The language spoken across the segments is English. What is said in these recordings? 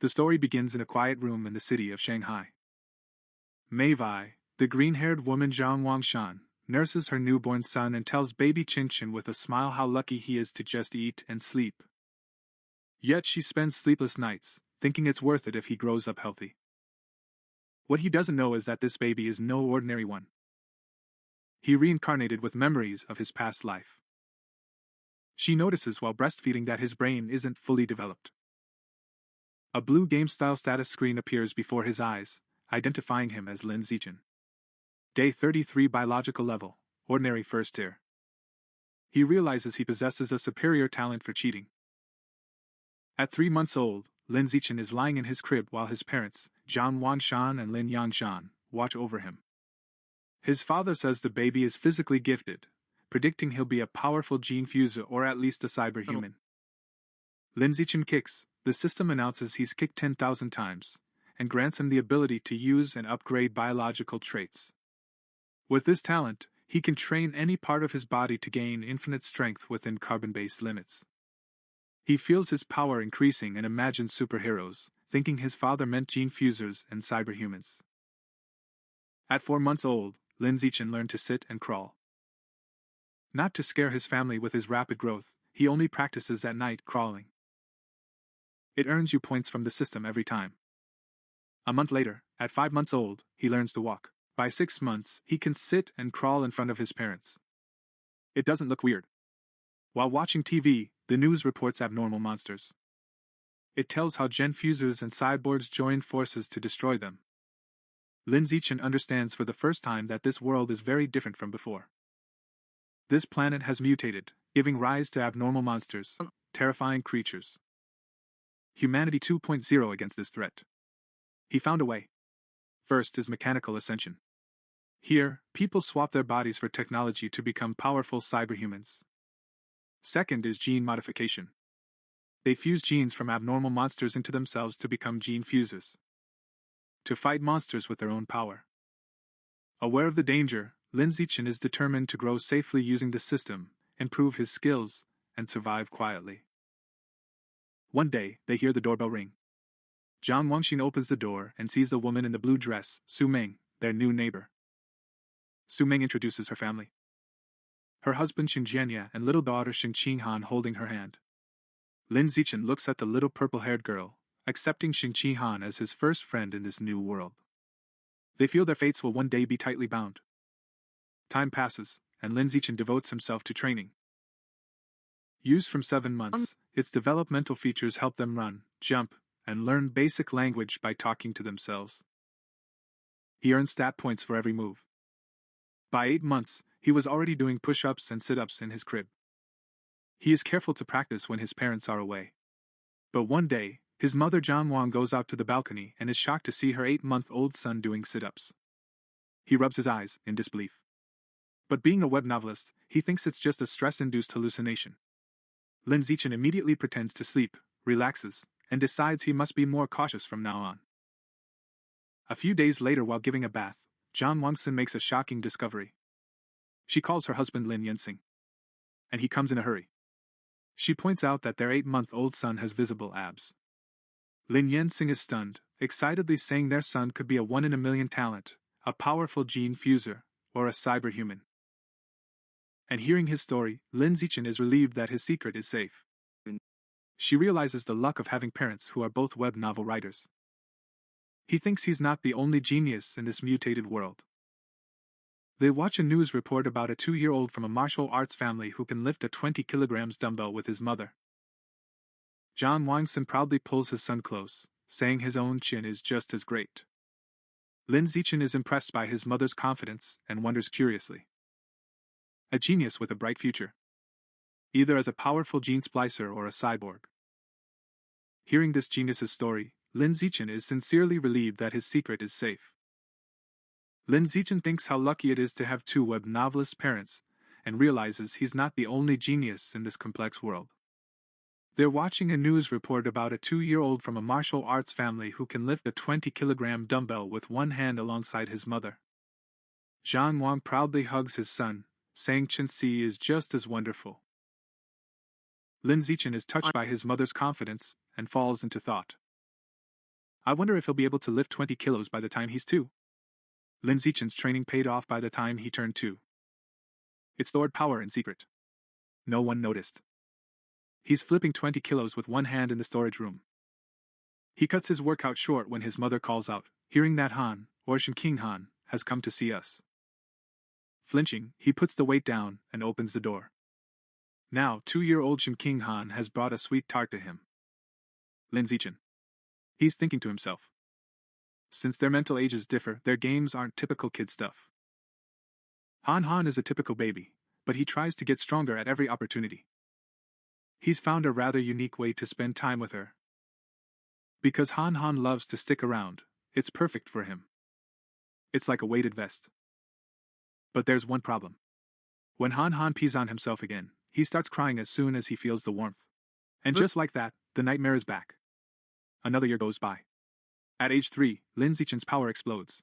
The story begins in a quiet room in the city of Shanghai. Mei Wei, the green-haired woman Zhang Wangshan, nurses her newborn son and tells baby Qinchin with a smile how lucky he is to just eat and sleep. Yet she spends sleepless nights, thinking it's worth it if he grows up healthy. What he doesn't know is that this baby is no ordinary one. He reincarnated with memories of his past life. She notices while breastfeeding that his brain isn't fully developed. A blue game-style status screen appears before his eyes, identifying him as Lin Zichen. Day 33 biological level, ordinary first tier. He realizes he possesses a superior talent for cheating. At 3 months old, Lin Zichen is lying in his crib while his parents, Zhang Wanshan and Lin Yanshan, watch over him. His father says the baby is physically gifted, predicting he'll be a powerful gene fuser or at least a cyberhuman. Lin Zichen kicks. The system announces he's kicked 10,000 times, and grants him the ability to use and upgrade biological traits. With this talent, he can train any part of his body to gain infinite strength within carbon-based limits. He feels his power increasing and imagines superheroes, thinking his father meant gene fusers and cyberhumans. At 4 months old, Lin Zichen learned to sit and crawl. Not to scare his family with his rapid growth, he only practices at night crawling. It earns you points from the system every time. A month later, at 5 months old, he learns to walk. By 6 months, he can sit and crawl in front of his parents. It doesn't look weird. While watching TV, the news reports abnormal monsters. It tells how gen fusers and cyborgs joined forces to destroy them. Lin Zichen understands for the first time that this world is very different from before. This planet has mutated, giving rise to abnormal monsters, terrifying creatures. Humanity 2.0 against this threat. He found a way. First is mechanical ascension. Here, people swap their bodies for technology to become powerful cyberhumans. Second is gene modification. They fuse genes from abnormal monsters into themselves to become gene fusers. To fight monsters with their own power. Aware of the danger, Lin Zichen is determined to grow safely using the system, improve his skills, and survive quietly. One day, they hear the doorbell ring. Zhang Wangxin opens the door and sees the woman in the blue dress, Su Meng, their new neighbor. Su Meng introduces her family. Her husband Xing Jianya and little daughter Xing Qinghan holding her hand. Lin Zichen looks at the little purple-haired girl, accepting Xing Qinghan as his first friend in this new world. They feel their fates will one day be tightly bound. Time passes, and Lin Zichen devotes himself to training. Used from 7 months, its developmental features help them run, jump, and learn basic language by talking to themselves. He earns stat points for every move. By 8 months, he was already doing push-ups and sit-ups in his crib. He is careful to practice when his parents are away. But one day, his mother Zhang Wang goes out to the balcony and is shocked to see her 8-month-old son doing sit-ups. He rubs his eyes in disbelief. But being a web novelist, he thinks it's just a stress-induced hallucination. Lin Zichen immediately pretends to sleep, relaxes, and decides he must be more cautious from now on. A few days later, while giving a bath, Zhang Wangxin makes a shocking discovery. She calls her husband Lin Yensing. And he comes in a hurry. She points out that their 8-month-old son has visible abs. Lin Yensing is stunned, excitedly saying their son could be a 1-in-a-million talent, a powerful gene fuser, or a cyberhuman. And hearing his story, Lin Zichen is relieved that his secret is safe. She realizes the luck of having parents who are both web novel writers. He thinks he's not the only genius in this mutated world. They watch a news report about a 2-year-old from a martial arts family who can lift a 20 kilograms dumbbell with his mother. Zhang Wangxin proudly pulls his son close, saying his own chin is just as great. Lin Zichen is impressed by his mother's confidence and wonders curiously. A genius with a bright future. Either as a powerful gene splicer or a cyborg. Hearing this genius's story, Lin Zichen is sincerely relieved that his secret is safe. Lin Zichen thinks how lucky it is to have 2 web novelist parents, and realizes he's not the only genius in this complex world. They're watching a news report about a 2-year-old from a martial arts family who can lift a 20-kilogram dumbbell with one hand alongside his mother. Zhang Wang proudly hugs his son, saying Chen Si is just as wonderful. Lin Zichen is touched by his mother's confidence and falls into thought. I wonder if he'll be able to lift 20 kilos by the time he's 2. Lin Zichen's training paid off by the time he turned 2. It stored power in secret. No one noticed. He's flipping 20 kilos with one hand in the storage room. He cuts his workout short when his mother calls out, hearing that Han, or Shen King Han, has come to see us. Flinching, he puts the weight down and opens the door. Now, 2-year-old Shen King Han has brought a sweet tart to him. Lin Zichen. He's thinking to himself. Since their mental ages differ, their games aren't typical kid stuff. Han is a typical baby, but he tries to get stronger at every opportunity. He's found a rather unique way to spend time with her. Because Han loves to stick around, it's perfect for him. It's like a weighted vest. But there's one problem. When Han pees on himself again, he starts crying as soon as he feels the warmth. And just like that, the nightmare is back. Another year goes by. At age 3, Lin Zichen's power explodes.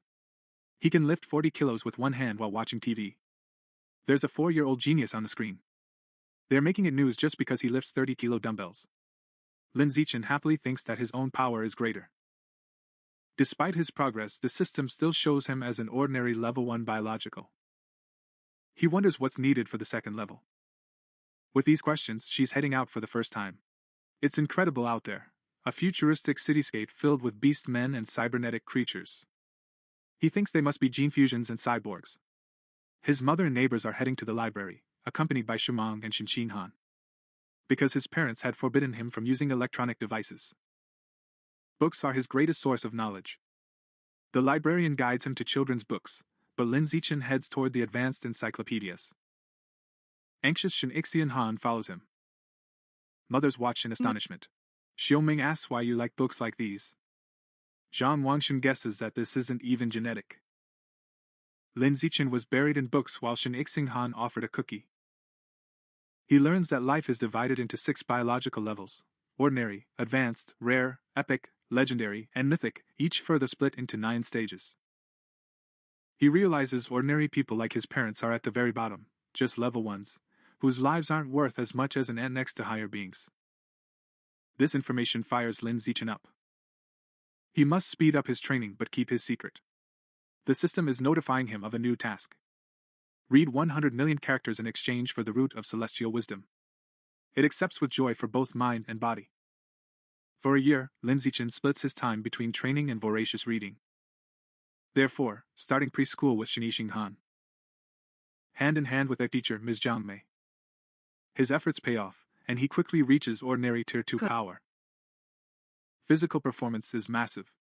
He can lift 40 kilos with one hand while watching TV. There's a 4-year-old genius on the screen. They're making it news just because he lifts 30-kilo dumbbells. Lin Zichen happily thinks that his own power is greater. Despite his progress, the system still shows him as an ordinary level 1 biological. He wonders what's needed for the second level. With these questions, she's heading out for the first time. It's incredible out there. A futuristic cityscape filled with beast men and cybernetic creatures. He thinks they must be gene fusions and cyborgs. His mother and neighbors are heading to the library, accompanied by Shumang and Shen Han. Because his parents had forbidden him from using electronic devices. Books are his greatest source of knowledge. The librarian guides him to children's books, but Lin Zichen heads toward the advanced encyclopedias. Anxious Shen Han follows him. Mothers watch in astonishment. Xiaoming asks why you like books like these. Zhang Wangshan guesses that this isn't even genetic. Lin Zichen was buried in books while Shen Han offered a cookie. He learns that life is divided into 6 biological levels: ordinary, advanced, rare, epic, legendary, and mythic, each further split into 9 stages. He realizes ordinary people like his parents are at the very bottom, just level 1s, whose lives aren't worth as much as an ant next to higher beings. This information fires Lin Zichen up. He must speed up his training but keep his secret. The system is notifying him of a new task. Read 100 million characters in exchange for the root of celestial wisdom. It accepts with joy for both mind and body. For a year, Lin Zichen splits his time between training and voracious reading. Therefore, starting preschool with Shen Han. Hand in hand with their teacher, Ms. Zhang Mei. His efforts pay off, and he quickly reaches ordinary Tier 2 power. Physical performance is massive.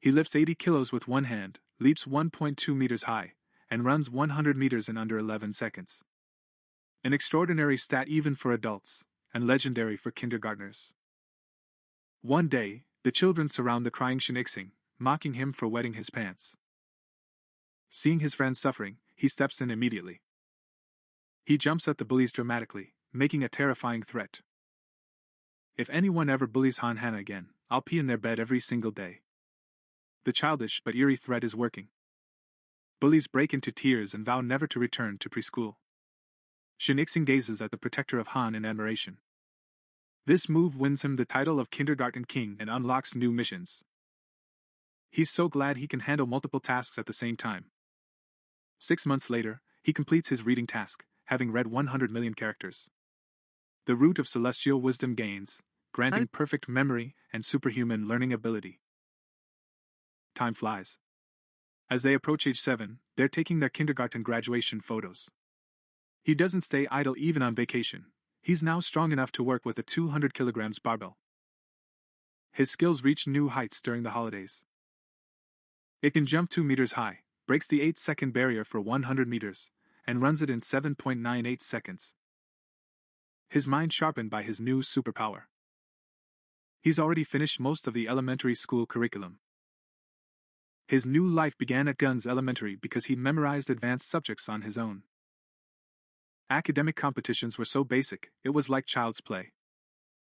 He lifts 80 kilos with one hand, leaps 1.2 meters high, and runs 100 meters in under 11 seconds. An extraordinary stat even for adults, and legendary for kindergartners. One day, the children surround the crying Shen, mocking him for wetting his pants. Seeing his friends suffering, he steps in immediately. He jumps at the bullies dramatically, making a terrifying threat. If anyone ever bullies Han again, I'll pee in their bed every single day. The childish but eerie threat is working. Bullies break into tears and vow never to return to preschool. Shen gazes at the protector of Han in admiration. This move wins him the title of Kindergarten King and unlocks new missions. He's so glad he can handle multiple tasks at the same time. 6 months later, he completes his reading task, having read 100 million characters. The root of celestial wisdom gains, granting perfect memory and superhuman learning ability. Time flies. As they approach age 7, they're taking their kindergarten graduation photos. He doesn't stay idle even on vacation. He's now strong enough to work with a 200 kilograms barbell. His skills reach new heights during the holidays. It can jump 2 meters high, breaks the 8-second barrier for 100 meters, and runs it in 7.98 seconds. His mind sharpened by his new superpower. He's already finished most of the elementary school curriculum. His new life began at Guns Elementary because he memorized advanced subjects on his own. Academic competitions were so basic, it was like child's play.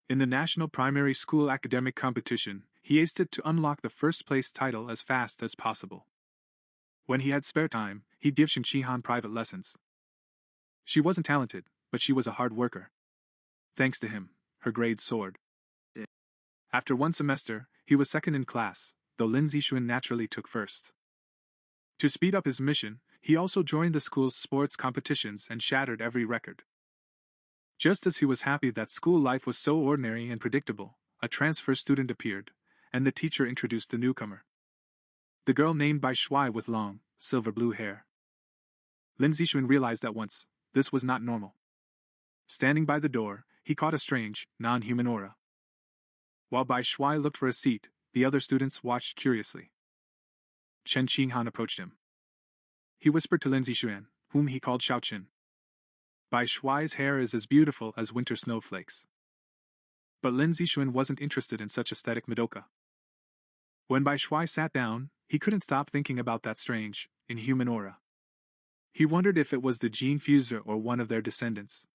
In the National Primary School Academic Competition, he aced it to unlock the first-place title as fast as possible. When he had spare time, he'd give Shen Han private lessons. She wasn't talented, but she was a hard worker. Thanks to him, her grades soared. After one semester, He was second in class, though Lin Zixuan naturally took first. To speed up his mission, he also joined the school's sports competitions and shattered every record. Just as he was happy that school life was so ordinary and predictable, a transfer student appeared, and the teacher introduced the newcomer. The girl named Bai Shuai with long, silver-blue hair. Lin Zixuan realized at once, this was not normal. Standing by the door, he caught a strange, non-human aura. While Bai Shuai looked for a seat, the other students watched curiously. Chen Qinghan approached him. He whispered to Lin Zixuan, whom he called Xiaoqin. Bai Shuai's hair is as beautiful as winter snowflakes. But Lin Zixuan wasn't interested in such aesthetic Madoka. When Bai Shuai sat down, he couldn't stop thinking about that strange, inhuman aura. He wondered if it was the gene fuser or one of their descendants.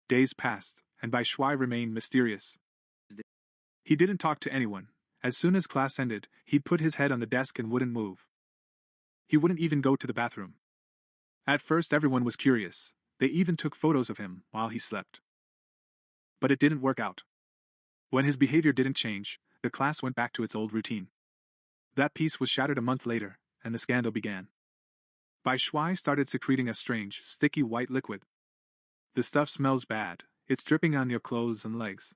Days passed, and Bai Shuai remained mysterious. He didn't talk to anyone. As soon as class ended, he'd put his head on the desk and wouldn't move. He wouldn't even go to the bathroom. At first everyone was curious. They even took photos of him while he slept. But it didn't work out. When his behavior didn't change, the class went back to its old routine. That peace was shattered a month later, and the scandal began. Bai Shuai started secreting a strange, sticky white liquid. The stuff smells bad. It's dripping on your clothes and legs.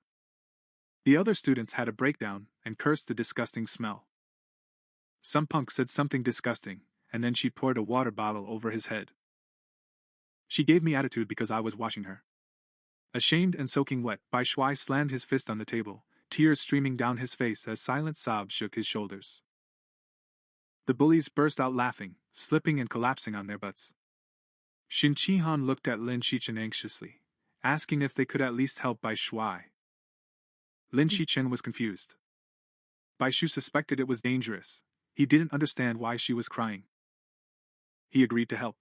The other students had a breakdown and cursed the disgusting smell. Some punk said something disgusting, and then she poured a water bottle over his head. She gave me attitude because I was washing her. Ashamed and soaking wet, Bai Shuai slammed his fist on the table, tears streaming down his face as silent sobs shook his shoulders. The bullies burst out laughing, slipping and collapsing on their butts. Xin Qihan looked at Lin Shichen anxiously, asking if they could at least help Bai Shuai. Lin Shichen was confused. Bai Shu suspected it was dangerous. He didn't understand why she was crying. He agreed to help.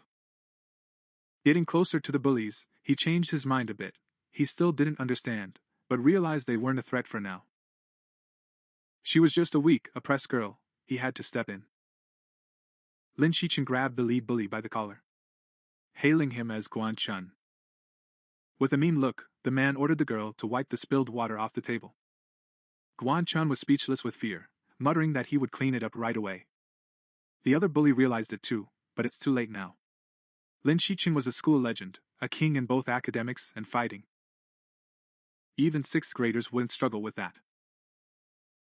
Getting closer to the bullies, he changed his mind a bit. He still didn't understand, but realized they weren't a threat for now. She was just a weak, oppressed girl. He had to step in. Lin Shichen grabbed the lead bully by the collar, hailing him as Guan Chun. With a mean look, the man ordered the girl to wipe the spilled water off the table. Guan Chun was speechless with fear, muttering that he would clean it up right away. The other bully realized it too, but it's too late now. Lin Shichen was a school legend, a king in both academics and fighting. Even sixth graders wouldn't struggle with that.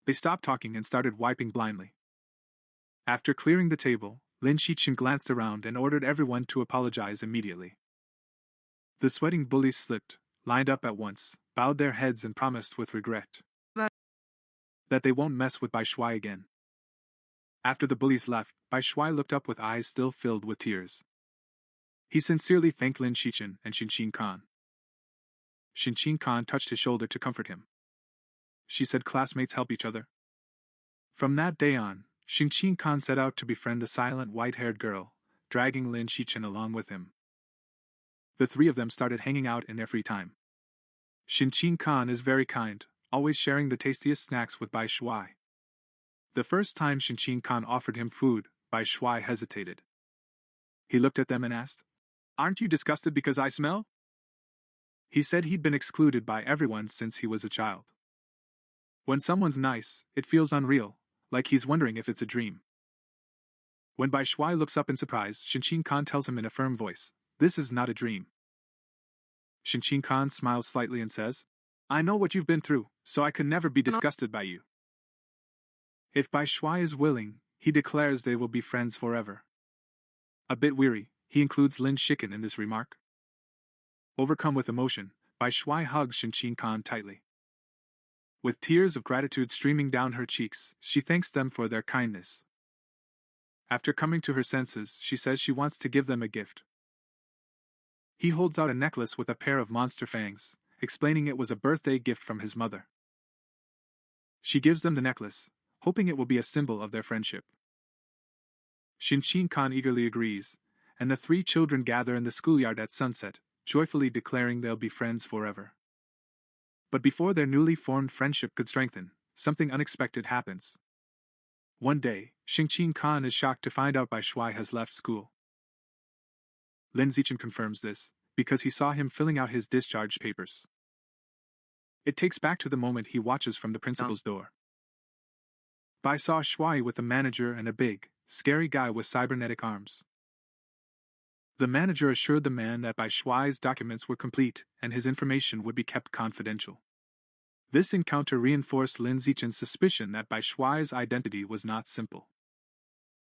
They stopped talking and started wiping blindly. After clearing the table, Lin Shichen glanced around and ordered everyone to apologize immediately. The sweating bullies slipped, lined up at once, bowed their heads and promised with regret that they won't mess with Bai Shuai again. After the bullies left, Bai Shuai looked up with eyes still filled with tears. He sincerely thanked Lin Shichen and Xin Khan. Xin Khan touched his shoulder to comfort him. She said classmates help each other. From that day on, Xin Khan set out to befriend the silent white-haired girl, dragging Lin Shichen along with him. The three of them started hanging out in their free time. Xin Khan is very kind, always sharing the tastiest snacks with Bai Shuai. The first time Xin Khan offered him food, Bai Shuai hesitated. He looked at them and asked, "Aren't you disgusted because I smell?" He said he'd been excluded by everyone since he was a child. When someone's nice, it feels unreal, like he's wondering if it's a dream. When Bai Shuai looks up in surprise, Xin Khan tells him in a firm voice, "This is not a dream." Xin Khan smiles slightly and says, "I know what you've been through, so I could never be disgusted by you." If Bai Shuai is willing, he declares they will be friends forever. A bit weary, he includes Lin Shichen in this remark. Overcome with emotion, Bai Shuai hugs Xin Khan tightly. With tears of gratitude streaming down her cheeks, she thanks them for their kindness. After coming to her senses, she says she wants to give them a gift. He holds out a necklace with a pair of monster fangs, explaining it was a birthday gift from his mother. She gives them the necklace, hoping it will be a symbol of their friendship. Xin Khan eagerly agrees, and the three children gather in the schoolyard at sunset, joyfully declaring they'll be friends forever. But before their newly formed friendship could strengthen, something unexpected happens. One day, Xin Khan is shocked to find out Bai Shuai has left school. Lin Zichen confirms this, because he saw him filling out his discharge papers. It takes back to the moment he watches from the principal's door. Bai saw Shuai with a manager and a big, scary guy with cybernetic arms. The manager assured the man that Bai Shuai's documents were complete and his information would be kept confidential. This encounter reinforced Lin Zichen's suspicion that Bai Shuai's identity was not simple.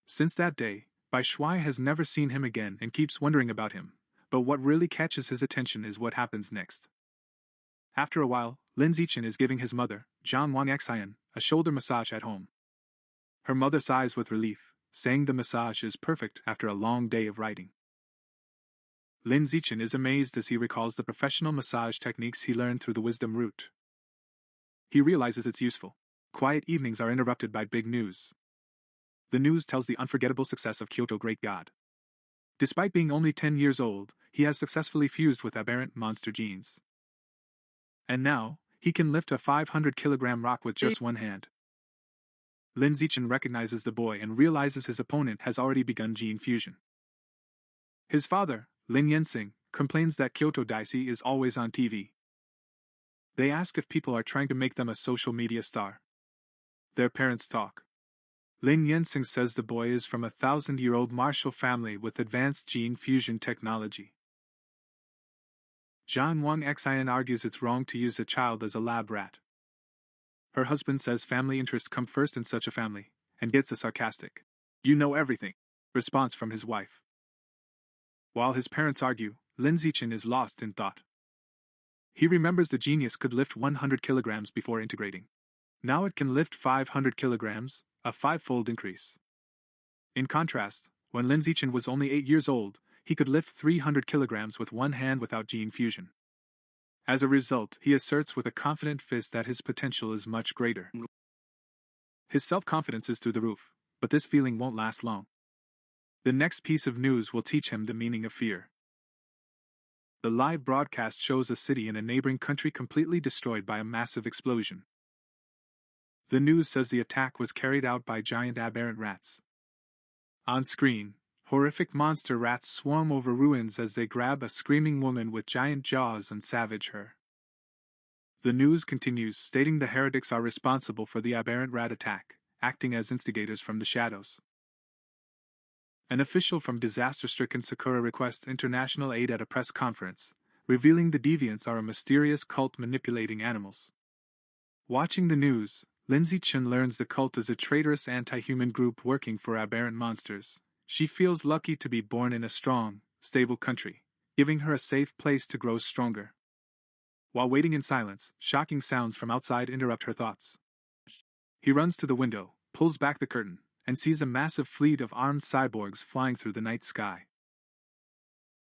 Since that day, Bai Shuai has never seen him again and keeps wondering about him, but what really catches his attention is what happens next. After a while, Lin Zichen is giving his mother, Zhang Wang Xian, a shoulder massage at home. Her mother sighs with relief, saying the massage is perfect after a long day of writing. Lin Zichen is amazed as he recalls the professional massage techniques he learned through the wisdom route. He realizes it's useful. Quiet evenings are interrupted by big news. The news tells the unforgettable success of Kyoto Great God. Despite being only 10 years old, he has successfully fused with aberrant monster genes. And now, he can lift a 500-kilogram rock with just one hand. Lin Zichen recognizes the boy and realizes his opponent has already begun gene fusion. His father, Lin Yensing, complains that Kyoto Daisy is always on TV. They ask if people are trying to make them a social media star. Their parents talk. Lin Yensing says the boy is from a 1,000-year-old martial family with advanced gene fusion technology. Zhang Wang Xian argues it's wrong to use a child as a lab rat. Her husband says family interests come first in such a family, and gets a sarcastic, "You know everything," response from his wife. While his parents argue, Lin Zichen is lost in thought. He remembers the genius could lift 100 kilograms before integrating. Now it can lift 500 kilograms, a 5-fold increase. In contrast, when Lin Zichen was only 8 years old, he could lift 300 kilograms with one hand without gene fusion. As a result, he asserts with a confident fist that his potential is much greater. His self-confidence is through the roof, but this feeling won't last long. The next piece of news will teach him the meaning of fear. The live broadcast shows a city in a neighboring country completely destroyed by a massive explosion. The news says the attack was carried out by giant aberrant rats. On screen, horrific monster rats swarm over ruins as they grab a screaming woman with giant jaws and savage her. The news continues, stating the heretics are responsible for the aberrant rat attack, acting as instigators from the shadows. An official from disaster-stricken Sakura requests international aid at a press conference, revealing the deviants are a mysterious cult manipulating animals. Watching the news, Lin Zichen learns the cult is a traitorous anti-human group working for aberrant monsters. She feels lucky to be born in a strong, stable country, giving her a safe place to grow stronger. While waiting in silence, shocking sounds from outside interrupt her thoughts. He runs to the window, pulls back the curtain, and sees a massive fleet of armed cyborgs flying through the night sky.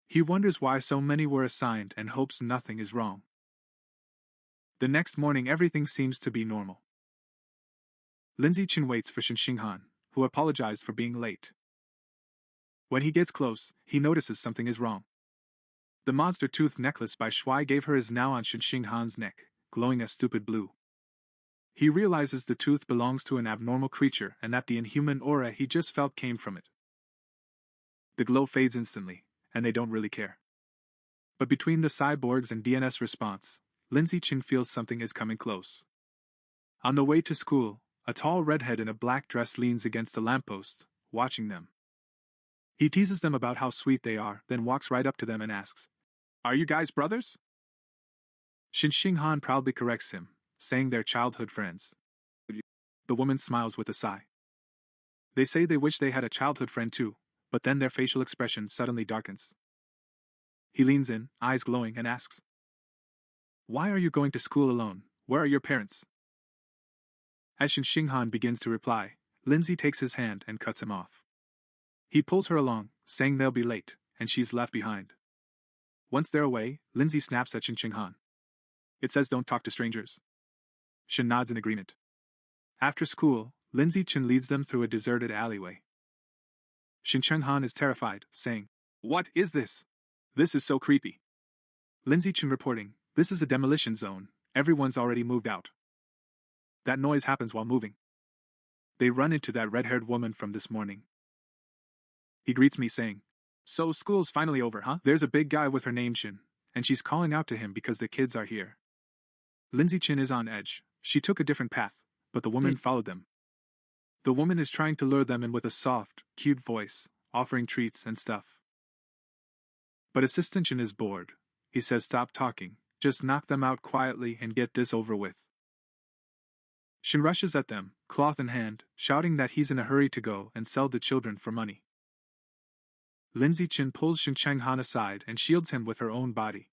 He wonders why so many were assigned and hopes nothing is wrong. The next morning everything seems to be normal. Lin Zichen waits for Shen Xinghan, who apologized for being late. When he gets close, he notices something is wrong. The monster tooth necklace Bai Shuai gave her is now on Shen Xinghan's neck, glowing a stupid blue. He realizes the tooth belongs to an abnormal creature and that the inhuman aura he just felt came from it. The glow fades instantly, and they don't really care. But between the cyborgs and DNS response, Lin Zichen feels something is coming close. On the way to school, a tall redhead in a black dress leans against a lamppost, watching them. He teases them about how sweet they are, then walks right up to them and asks, "Are you guys brothers?" Shen Xinghan proudly corrects him, saying they're childhood friends. The woman smiles with a sigh. They say they wish they had a childhood friend too, but then their facial expression suddenly darkens. He leans in, eyes glowing, and asks, "Why are you going to school alone? Where are your parents?" As Shen Xinghan begins to reply, Lindsay takes his hand and cuts him off. He pulls her along, saying they'll be late, and she's left behind. Once they're away, Lindsay snaps at Shen Xinghan. "It says don't talk to strangers." Shen nods in agreement. After school, Lin Zichen leads them through a deserted alleyway. Shen Xinghan is terrified, saying, "What is this? This is so creepy." Lin Zichen reporting, "This is a demolition zone, everyone's already moved out." That noise happens while moving. They run into that red-haired woman from this morning. He greets me saying, "So school's finally over, huh?" There's a big guy with her name Shin, and she's calling out to him because the kids are here. Lin Zichen is on edge. She took a different path, but the woman followed them. The woman is trying to lure them in with a soft, cute voice, offering treats and stuff. But Assistant Shin is bored. He says stop talking, just knock them out quietly and get this over with. Shin rushes at them, cloth in hand, shouting that he's in a hurry to go and sell the children for money. Lin Zichen pulls Shin Changhan aside and shields him with her own body.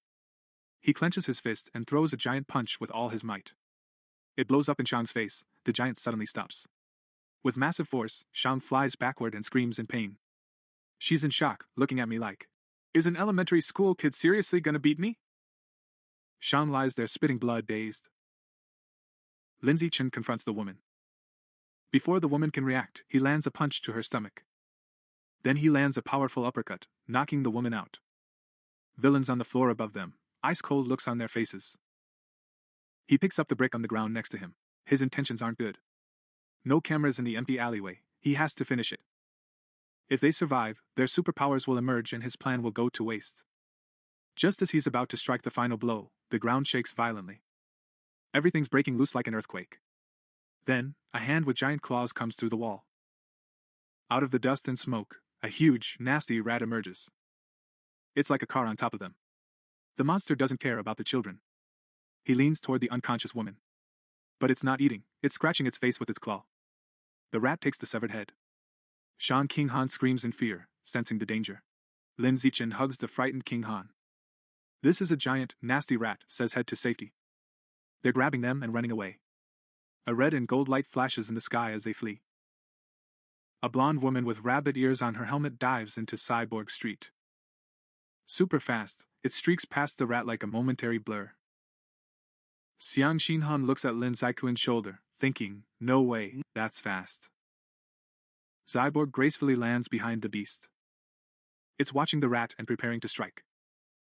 He clenches his fist and throws a giant punch with all his might. It blows up in Shang's face. The giant suddenly stops. With massive force, Shang flies backward and screams in pain. She's in shock, looking at me like, "Is an elementary school kid seriously gonna beat me?" Shang lies there spitting blood, dazed. Lin Zichen confronts the woman. Before the woman can react, he lands a punch to her stomach. Then he lands a powerful uppercut, knocking the woman out. Villains on the floor above them, ice-cold looks on their faces. He picks up the brick on the ground next to him. His intentions aren't good. No cameras in the empty alleyway, he has to finish it. If they survive, their superpowers will emerge and his plan will go to waste. Just as he's about to strike the final blow, the ground shakes violently. Everything's breaking loose like an earthquake. Then, a hand with giant claws comes through the wall. Out of the dust and smoke, a huge, nasty rat emerges. It's like a car on top of them. The monster doesn't care about the children. He leans toward the unconscious woman. But it's not eating, it's scratching its face with its claw. The rat takes the severed head. Shang King Han screams in fear, sensing the danger. Lin Zichen hugs the frightened King Han. "This is a giant, nasty rat," says Head to safety. They're grabbing them and running away. A red and gold light flashes in the sky as they flee. A blonde woman with rabbit ears on her helmet dives into Cyborg Street. Super fast, it streaks past the rat like a momentary blur. Xiang Xinhan looks at Lin Zikuin's shoulder, thinking, no way, that's fast. Cyborg gracefully lands behind the beast. It's watching the rat and preparing to strike.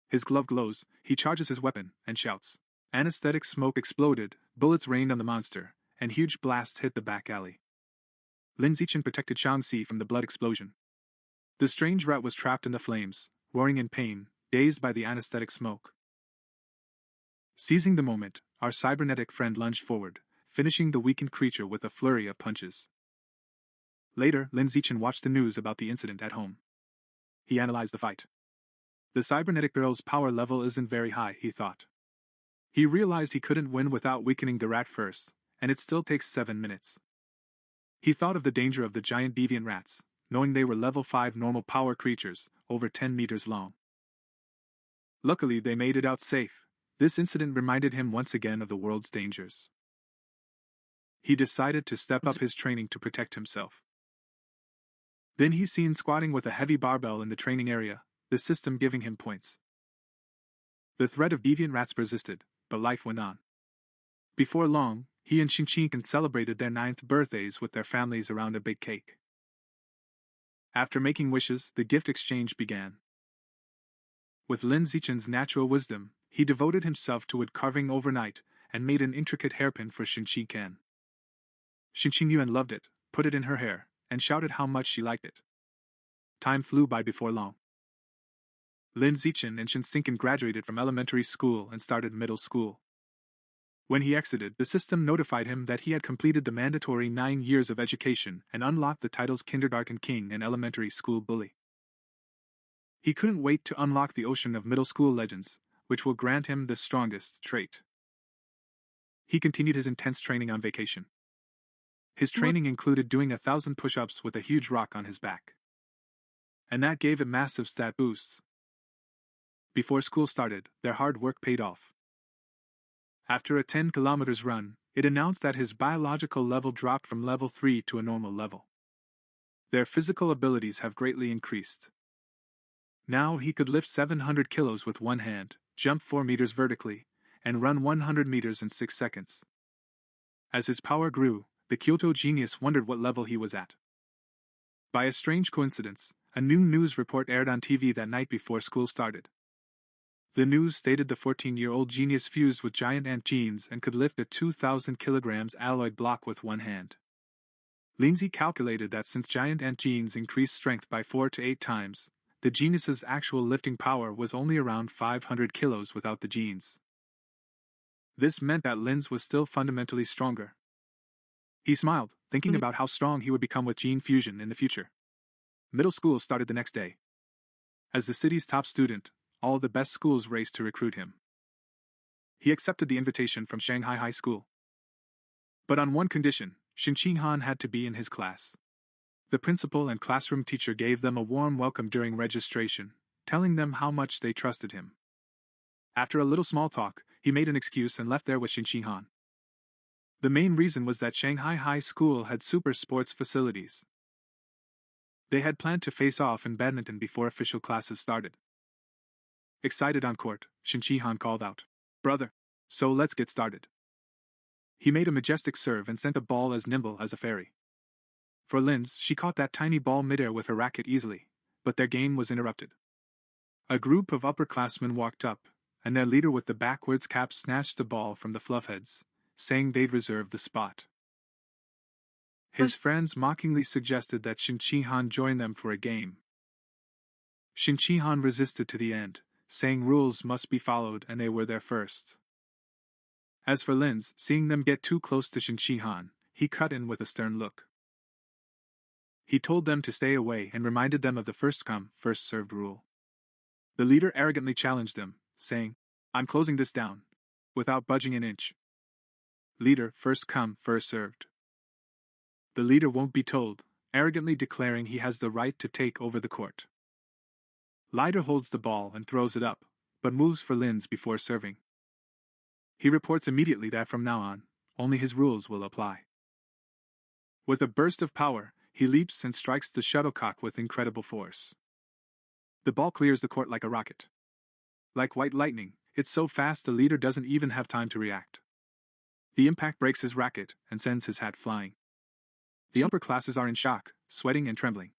His glove glows, he charges his weapon, and shouts. Anesthetic smoke exploded, bullets rained on the monster, and huge blasts hit the back alley. Lin Zichen protected Shaanxi from the blood explosion. The strange rat was trapped in the flames, roaring in pain, dazed by the anesthetic smoke. Seizing the moment, our cybernetic friend lunged forward, finishing the weakened creature with a flurry of punches. Later, Lin Zichen watched the news about the incident at home. He analyzed the fight. The cybernetic girl's power level isn't very high, he thought. He realized he couldn't win without weakening the rat first, and it still takes 7 minutes. He thought of the danger of the giant deviant rats, knowing they were level 5 normal power creatures, over 10 meters long. Luckily, they made it out safe. This incident reminded him once again of the world's dangers. He decided to step up his training to protect himself. Then he's seen squatting with a heavy barbell in the training area, the system giving him points. The threat of deviant rats persisted, but life went on. Before long, he and Xinqing celebrated their 9th birthdays with their families around a big cake. After making wishes, the gift exchange began. With Lin Zichen's natural wisdom, he devoted himself to wood carving overnight and made an intricate hairpin for Xinqi Ken. Xinqing Yuan loved it, put it in her hair, and shouted how much she liked it. Time flew by before long. Lin Zichen and Xinqing graduated from elementary school and started middle school. When he exited, the system notified him that he had completed the mandatory 9 years of education and unlocked the titles Kindergarten King and Elementary School Bully. He couldn't wait to unlock the ocean of middle school legends, which will grant him the strongest trait. He continued his intense training on vacation. His training included doing 1,000 push-ups with a huge rock on his back. And that gave him massive stat boosts. Before school started, their hard work paid off. After a 10 kilometers run, it announced that his biological level dropped from level 3 to a normal level. Their physical abilities have greatly increased. Now he could lift 700 kilos with one hand, jump 4 meters vertically, and run 100 meters in 6 seconds. As his power grew, the Kyoto genius wondered what level he was at. By a strange coincidence, a new news report aired on TV that night before school started. The news stated the 14-year-old genius fused with giant ant genes and could lift a 2,000 kilograms alloy block with one hand. Lindsay calculated that since giant ant genes increased strength by 4 to 8 times, the genius's actual lifting power was only around 500 kilos without the genes. This meant that Linz was still fundamentally stronger. He smiled, thinking about how strong he would become with gene fusion in the future. Middle school started the next day. As the city's top student, all the best schools raced to recruit him. He accepted the invitation from Shanghai High School. But on one condition, Shin Han had to be in his class. The principal and classroom teacher gave them a warm welcome during registration, telling them how much they trusted him. After a little small talk, he made an excuse and left there with Shin Han. The main reason was that Shanghai High School had super sports facilities. They had planned to face off in badminton before official classes started. Excited on court, Shin Han called out, "Brother, so let's get started." He made a majestic serve and sent a ball as nimble as a fairy. For Linz, she caught that tiny ball midair with her racket easily, but their game was interrupted. A group of upperclassmen walked up, and their leader with the backwards cap snatched the ball from the fluffheads, saying they'd reserve the spot. His friends mockingly suggested that Shin Han join them for a game. Shin Han resisted to the end, saying rules must be followed and they were there first. As for Linz, seeing them get too close to Shin Han, he cut in with a stern look. He told them to stay away and reminded them of the first come, first served rule. The leader arrogantly challenged them, saying, "I'm closing this down, without budging an inch." Leader, first come, first served. The leader won't be told, arrogantly declaring he has the right to take over the court. Leader holds the ball and throws it up, but moves for Linz before serving. He reports immediately that from now on, only his rules will apply. With a burst of power, he leaps and strikes the shuttlecock with incredible force. The ball clears the court like a rocket. Like white lightning, it's so fast the leader doesn't even have time to react. The impact breaks his racket and sends his hat flying. The upper classes are in shock, sweating and trembling.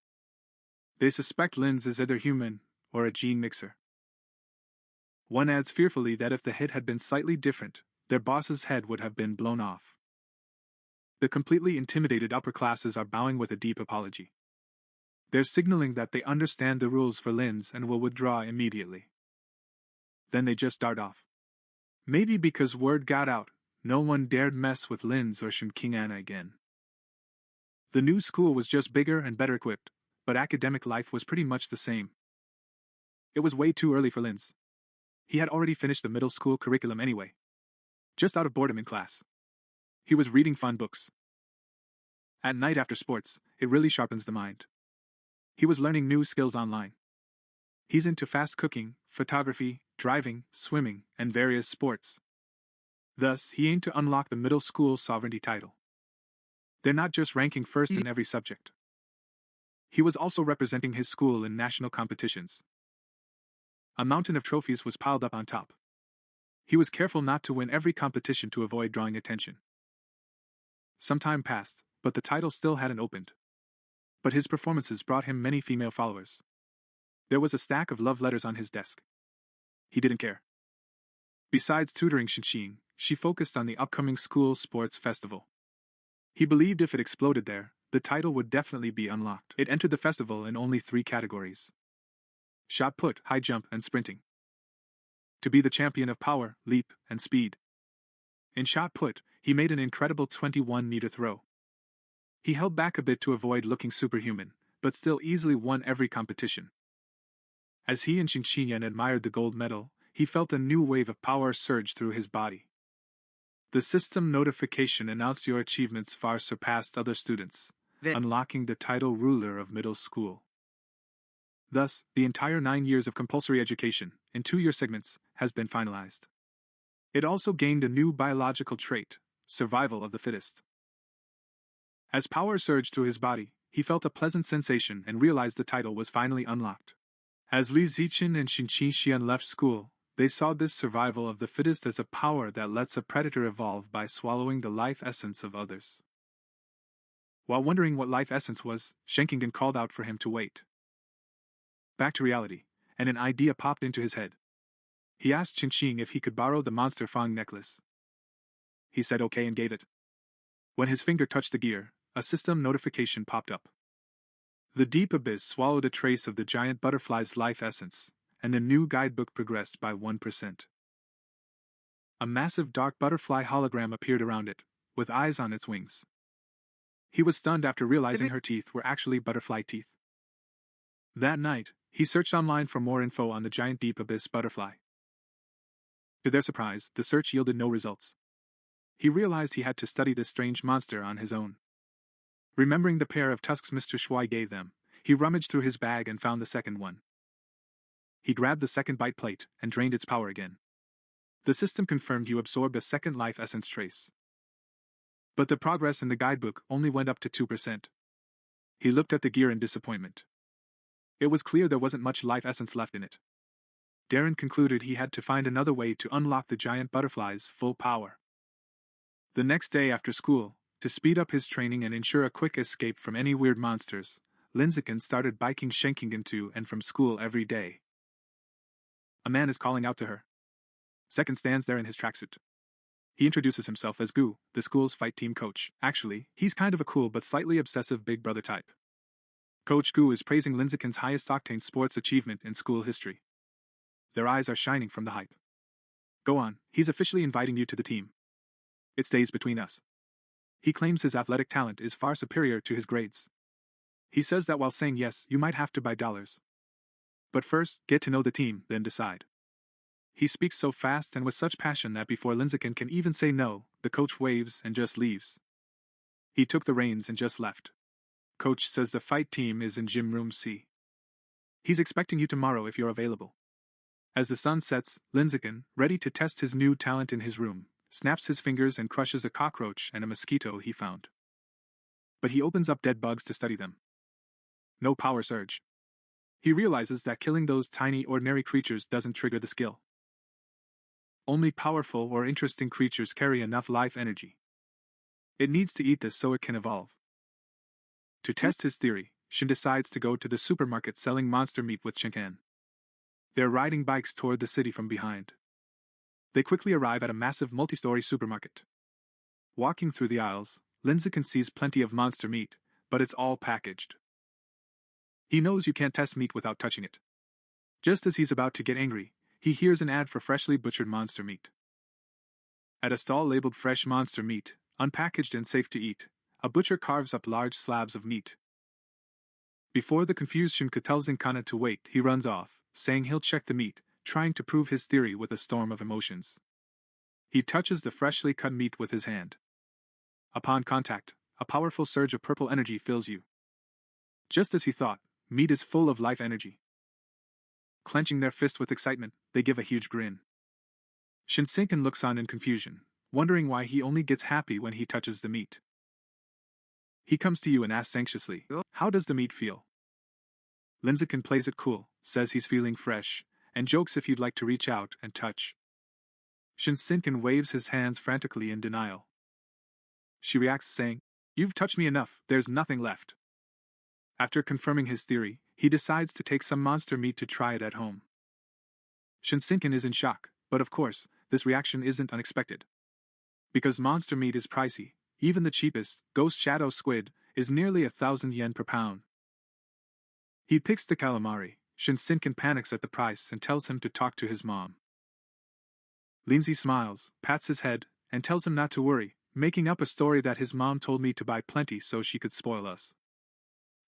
They suspect Linz is either human or a gene mixer. One adds fearfully that if the hit had been slightly different, their boss's head would have been blown off. The completely intimidated upper classes are bowing with a deep apology. They're signaling that they understand the rules for Linz and will withdraw immediately. Then they just dart off. Maybe because word got out, no one dared mess with Linz or Shin Anna again. The new school was just bigger and better equipped, but academic life was pretty much the same. It was way too early for Linz. He had already finished the middle school curriculum anyway. Just out of boredom in class. He was reading fun books. At night after sports, it really sharpens the mind. He was learning new skills online. He's into fast cooking, photography, driving, swimming, and various sports. Thus, he aimed to unlock the middle school sovereignty title. They're not just ranking first in every subject. He was also representing his school in national competitions. A mountain of trophies was piled up on top. He was careful not to win every competition to avoid drawing attention. Some time passed, but the title still hadn't opened. But his performances brought him many female followers. There was a stack of love letters on his desk. He didn't care. Besides tutoring Shin, she focused on the upcoming school sports festival. He believed if it exploded there, the title would definitely be unlocked. It entered the festival in only 3 categories: shot put, high jump, and sprinting. To be the champion of power, leap, and speed. In shot put, he made an incredible 21-meter throw. He held back a bit to avoid looking superhuman, but still easily won every competition. As he and Shin admired the gold medal, he felt a new wave of power surge through his body. The system notification announced your achievements far surpassed other students, unlocking the title ruler of middle school. Thus, the entire 9 years of compulsory education, in 2-year segments, has been finalized. It also gained a new biological trait, survival of the fittest. As power surged through his body, he felt a pleasant sensation and realized the title was finally unlocked. As Li Zichen and Shin Xian left school, they saw this survival of the fittest as a power that lets a predator evolve by swallowing the life essence of others. While wondering what life essence was, Shenkingen called out for him to wait. Back to reality, and an idea popped into his head. He asked Qingqing if he could borrow the monster Fang necklace. He said okay and gave it. When his finger touched the gear, a system notification popped up. The deep abyss swallowed a trace of the giant butterfly's life essence, and the new guidebook progressed by 1%. A massive dark butterfly hologram appeared around it, with eyes on its wings. He was stunned after realizing her teeth were actually butterfly teeth. That night, he searched online for more info on the giant deep abyss butterfly. To their surprise, the search yielded no results. He realized he had to study this strange monster on his own. Remembering the pair of tusks Mr. Shuai gave them, he rummaged through his bag and found the second one. He grabbed the second bite plate and drained its power again. The system confirmed you absorbed a second life essence trace. But the progress in the guidebook only went up to 2%. He looked at the gear in disappointment. It was clear there wasn't much life essence left in it. Darren concluded he had to find another way to unlock the giant butterfly's full power. The next day after school, to speed up his training and ensure a quick escape from any weird monsters, Linziken started biking Schenkingen to and from school every day. A man is calling out to her. Second stands there in his tracksuit. He introduces himself as Gu, the school's fight team coach. Actually, he's kind of a cool but slightly obsessive big brother type. Coach Gu is praising Linziken's highest-octane sports achievement in school history. Their eyes are shining from the hype. Go on, he's officially inviting you to the team. It stays between us. He claims his athletic talent is far superior to his grades. He says that while saying yes, you might have to buy dollars. But first, get to know the team, then decide. He speaks so fast and with such passion that before Linziken can even say no, the coach waves and just leaves. He took the reins and just left. Coach says the fight team is in gym room C. He's expecting you tomorrow if you're available. As the sun sets, Linziken, ready to test his new talent in his room, snaps his fingers and crushes a cockroach and a mosquito he found. But he opens up dead bugs to study them. No power surge. He realizes that killing those tiny ordinary creatures doesn't trigger the skill. Only powerful or interesting creatures carry enough life energy. It needs to eat this so it can evolve. To test his theory, Shin decides to go to the supermarket selling monster meat with Shinkan. They're riding bikes toward the city from behind. They quickly arrive at a massive multi-story supermarket. Walking through the aisles, Linziken sees plenty of monster meat, but it's all packaged. He knows you can't test meat without touching it. Just as he's about to get angry, he hears an ad for freshly butchered monster meat. At a stall labeled fresh monster meat, unpackaged and safe to eat, a butcher carves up large slabs of meat. Before the confused Shunka tells Zinkana to wait, he runs off, saying he'll check the meat, trying to prove his theory with a storm of emotions. He touches the freshly cut meat with his hand. Upon contact, a powerful surge of purple energy fills you. Just as he thought, meat is full of life energy. Clenching their fists with excitement, they give a huge grin. Shinsenken looks on in confusion, wondering why he only gets happy when he touches the meat. He comes to you and asks anxiously, "How does the meat feel?" Linziken plays it cool, says he's feeling fresh, and jokes if you'd like to reach out and touch. Shinsenken waves his hands frantically in denial. She reacts saying, "You've touched me enough, there's nothing left." After confirming his theory, he decides to take some monster meat to try it at home. Shinsenken is in shock, but of course, this reaction isn't unexpected. Because monster meat is pricey, even the cheapest, ghost shadow squid, is nearly 1,000 yen per pound. He picks the calamari. Shinsenken panics at the price and tells him to talk to his mom. Lindsay smiles, pats his head, and tells him not to worry, making up a story that his mom told me to buy plenty so she could spoil us.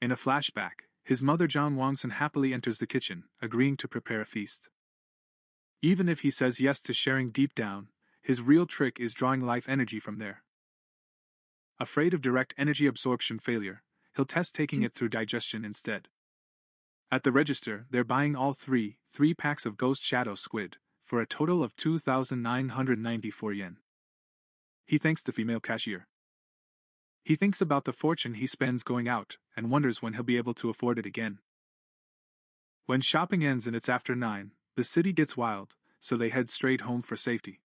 In a flashback, his mother John Wongson happily enters the kitchen, agreeing to prepare a feast. Even if he says yes to sharing deep down, his real trick is drawing life energy from there. Afraid of direct energy absorption failure, he'll test taking it through digestion instead. At the register, they're buying all three packs of ghost shadow squid, for a total of 2,994 yen. He thanks the female cashier. He thinks about the fortune he spends going out, and wonders when he'll be able to afford it again. When shopping ends and it's after 9, the city gets wild, so they head straight home for safety.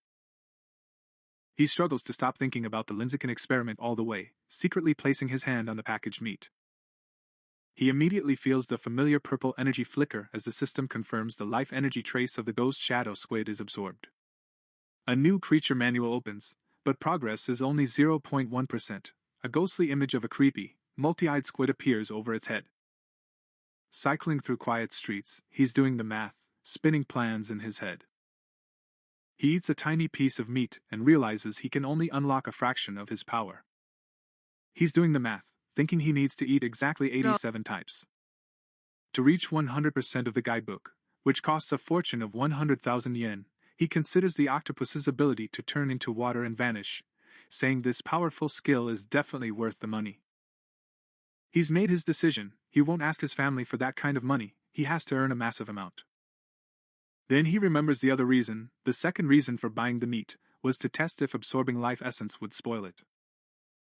He struggles to stop thinking about the Linziken experiment all the way, secretly placing his hand on the packaged meat. He immediately feels the familiar purple energy flicker as the system confirms the life energy trace of the ghost shadow squid is absorbed. A new creature manual opens, but progress is only 0.1%. A ghostly image of a creepy, multi-eyed squid appears over its head. Cycling through quiet streets, he's doing the math, spinning plans in his head. He eats a tiny piece of meat and realizes he can only unlock a fraction of his power. He's doing the math, thinking he needs to eat exactly 87 types to reach 100% of the guidebook, which costs a fortune of 100,000 yen. He considers the octopus's ability to turn into water and vanish, saying this powerful skill is definitely worth the money. He's made his decision. He won't ask his family for that kind of money. He has to earn a massive amount. Then he remembers the other reason. The second reason for buying the meat was to test if absorbing life essence would spoil it.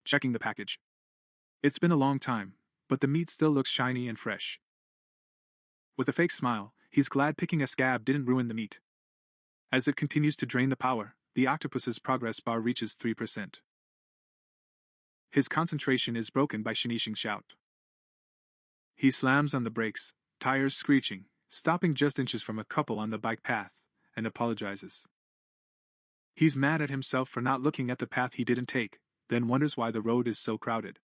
Checking the package. It's been a long time, but the meat still looks shiny and fresh. With a fake smile, he's glad picking a scab didn't ruin the meat. As it continues to drain the power, the octopus's progress bar reaches 3%. His concentration is broken by Shinishing's shout. He slams on the brakes, tires screeching, stopping just inches from a couple on the bike path, and apologizes. He's mad at himself for not looking at the path he didn't take, then wonders why the road is so crowded.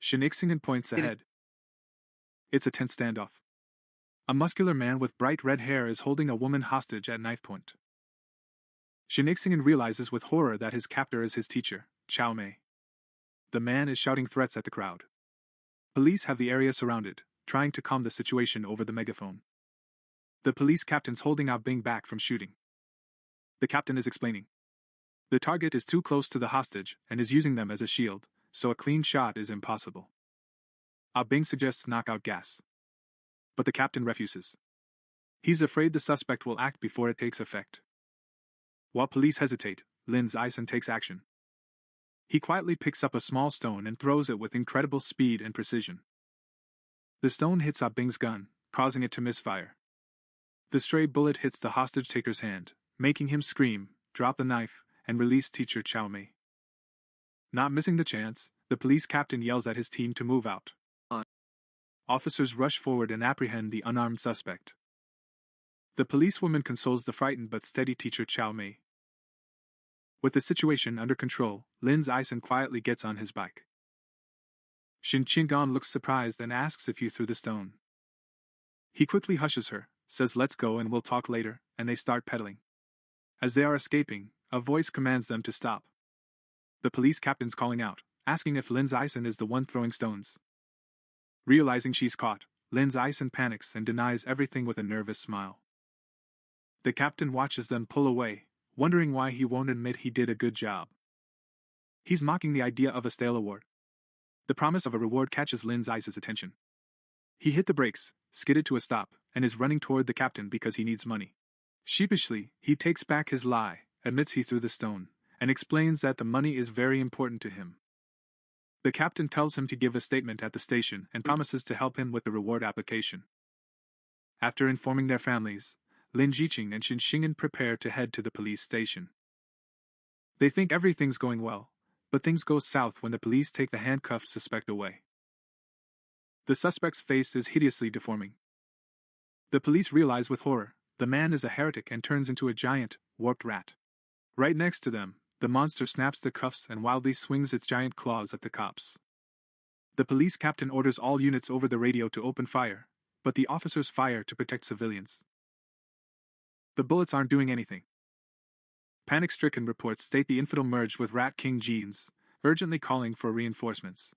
Shinixingen points ahead. It's a tense standoff. A muscular man with bright red hair is holding a woman hostage at knife point. Shinixingen realizes with horror that his captor is his teacher, Chow Mei. The man is shouting threats at the crowd. Police have the area surrounded, trying to calm the situation over the megaphone. The police captain's holding Ah Bing back from shooting. The captain is explaining. The target is too close to the hostage and is using them as a shield, so a clean shot is impossible. Ah Bing suggests knockout gas. But the captain refuses. He's afraid the suspect will act before it takes effect. While police hesitate, Lin's Eisen takes action. He quietly picks up a small stone and throws it with incredible speed and precision. The stone hits Ah Bing's gun, causing it to misfire. The stray bullet hits the hostage-taker's hand, making him scream, drop the knife, and release teacher Chow Mei. Not missing the chance, the police captain yells at his team to move out. Officers rush forward and apprehend the unarmed suspect. The policewoman consoles the frightened but steady teacher Chow Mei. With the situation under control, Lin's Eisen quietly gets on his bike. Shin Chingon looks surprised and asks if you threw the stone. He quickly hushes her, says let's go and we'll talk later, and they start pedaling. As they are escaping, a voice commands them to stop. The police captain's calling out, asking if Lin's Eisen is the one throwing stones. Realizing she's caught, Lin's Eisen panics and denies everything with a nervous smile. The captain watches them pull away, wondering why he won't admit he did a good job. He's mocking the idea of a stale award. The promise of a reward catches Lin's Eisen's attention. He hit the brakes, skidded to a stop, and is running toward the captain because he needs money. Sheepishly, he takes back his lie, admits he threw the stone, and explains that the money is very important to him. The captain tells him to give a statement at the station and promises to help him with the reward application. After informing their families, Lin Jiqing and Shin Shingen prepare to head to the police station. They think everything's going well, but things go south when the police take the handcuffed suspect away. The suspect's face is hideously deforming. The police realize with horror, the man is a heretic and turns into a giant, warped rat. Right next to them, the monster snaps the cuffs and wildly swings its giant claws at the cops. The police captain orders all units over the radio to open fire, but the officers fire to protect civilians. The bullets aren't doing anything. Panic-stricken reports state the infidel merged with Rat King genes, urgently calling for reinforcements.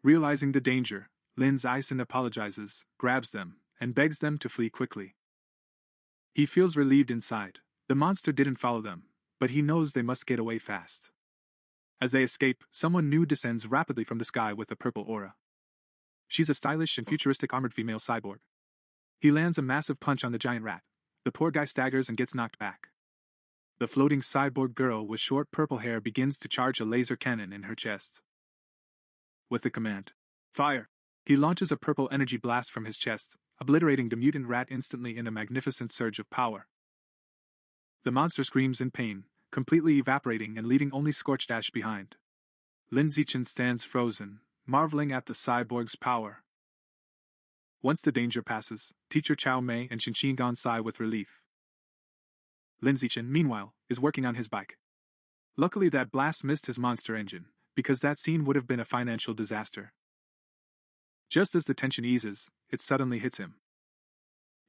Realizing the danger, Lin's Eisen apologizes, grabs them, and begs them to flee quickly. He feels relieved inside. The monster didn't follow them, but he knows they must get away fast. As they escape, someone new descends rapidly from the sky with a purple aura. She's a stylish and futuristic armored female cyborg. He lands a massive punch on the giant rat. The poor guy staggers and gets knocked back. The floating cyborg girl with short purple hair begins to charge a laser cannon in her chest. With the command, "Fire!" he launches a purple energy blast from his chest, obliterating the mutant rat instantly in a magnificent surge of power. The monster screams in pain, completely evaporating and leaving only scorched ash behind. Lin Zichen stands frozen, marveling at the cyborg's power. Once the danger passes, teacher Chow Mei and Shinshingon sigh with relief. Lin Zichen, meanwhile, is working on his bike. Luckily that blast missed his monster engine, because that scene would have been a financial disaster. Just as the tension eases, it suddenly hits him.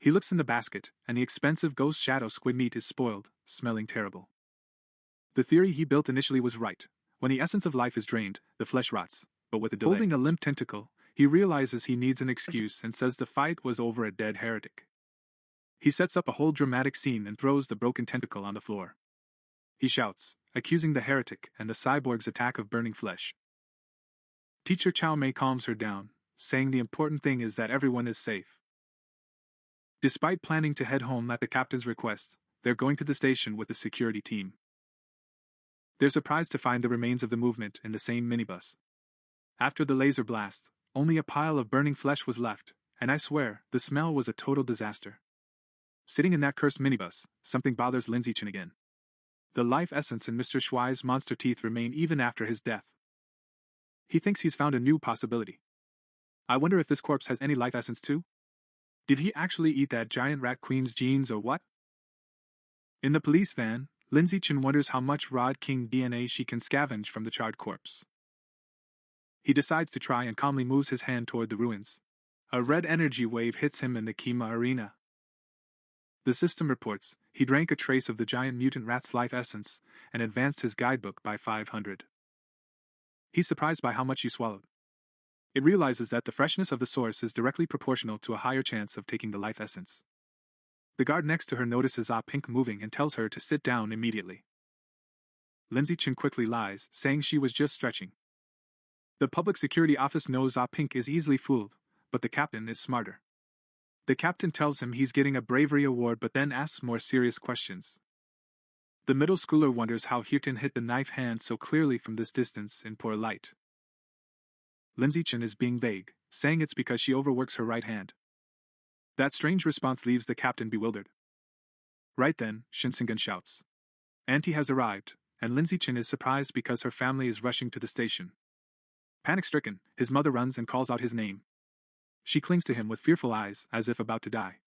He looks in the basket, and the expensive ghost shadow squid meat is spoiled, smelling terrible. The theory he built initially was right. When the essence of life is drained, the flesh rots, but with a delay. Holding a limp tentacle, he realizes he needs an excuse and says the fight was over a dead heretic. He sets up a whole dramatic scene and throws the broken tentacle on the floor. He shouts, accusing the heretic and the cyborg's attack of burning flesh. Teacher Chow Mei calms her down, saying the important thing is that everyone is safe. Despite planning to head home at the captain's request, they're going to the station with the security team. They're surprised to find the remains of the movement in the same minibus. After the laser blast, only a pile of burning flesh was left, and I swear, the smell was a total disaster. Sitting in that cursed minibus, something bothers Lindsay Chen again. The life essence in Mr. Shuai's monster teeth remain even after his death. He thinks he's found a new possibility. I wonder if this corpse has any life essence too? Did he actually eat that giant rat queen's genes or what? In the police van, Lindsay Chen wonders how much Rod King DNA she can scavenge from the charred corpse. He decides to try and calmly moves his hand toward the ruins. A red energy wave hits him in the Kima arena. The system reports he drank a trace of the giant mutant rat's life essence and advanced his guidebook by 500. He's surprised by how much he swallowed. It realizes that the freshness of the source is directly proportional to a higher chance of taking the life essence. The guard next to her notices Ah Pink moving and tells her to sit down immediately. Lindsay Chen quickly lies, saying she was just stretching. The public security office knows Ah Pink is easily fooled, but the captain is smarter. The captain tells him he's getting a bravery award but then asks more serious questions. The middle schooler wonders how Hirten hit the knife hand so clearly from this distance in poor light. Lindsay Chen is being vague, saying it's because she overworks her right hand. That strange response leaves the captain bewildered. Right then, Shinsengan shouts. Auntie has arrived, and Lindsay Chen is surprised because her family is rushing to the station. Panic-stricken, his mother runs and calls out his name. She clings to him with fearful eyes, as if about to die.